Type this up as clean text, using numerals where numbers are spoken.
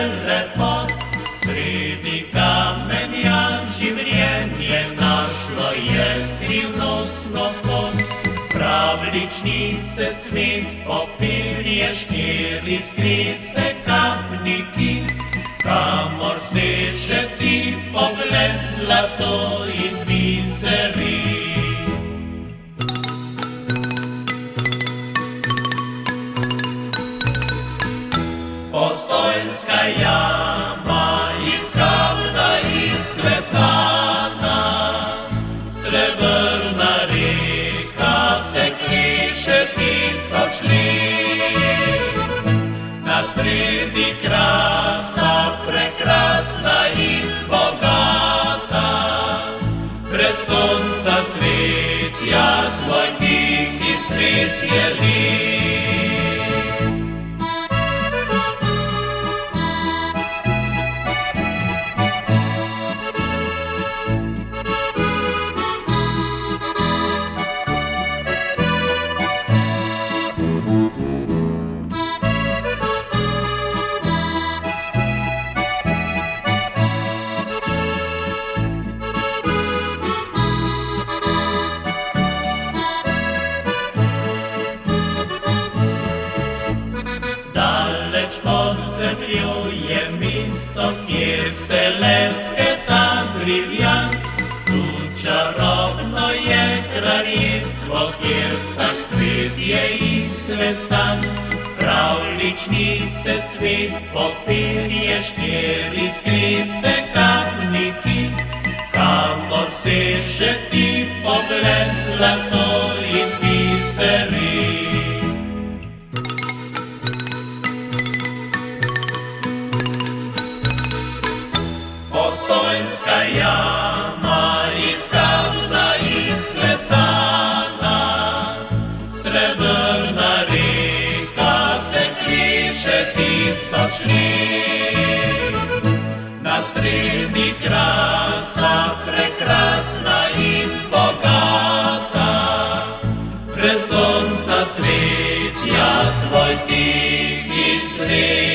ele pot sredi kamenja življenje našlo je skrivnostno pot. Pravlični se svet popelje, štiri skrise kapniki, kamor seže ti pogled zlato in biseri. Postojnska jama iz kamna izklesana, srebrna reka tekli še tisoč let. Na sredi krasa, prekrasna in bogata, brez sonca cvetja tvoj tihi svet je lep. Pod zemljo je mesto, kjer vselenske tam briljant. Tu čarobno je kraljestvo, kjer vsak cvet je izklesan. Pravlični se svet popelje, štiri skrise kapniki, kamor seže ti pogled zlato in biseri. Postojnska jama iz kamna izklesana, srebrna reka tekli še tisoč let. Na sredi krasa, prekrasna in bogata, brez sonca cvetja tvoj tihi svet.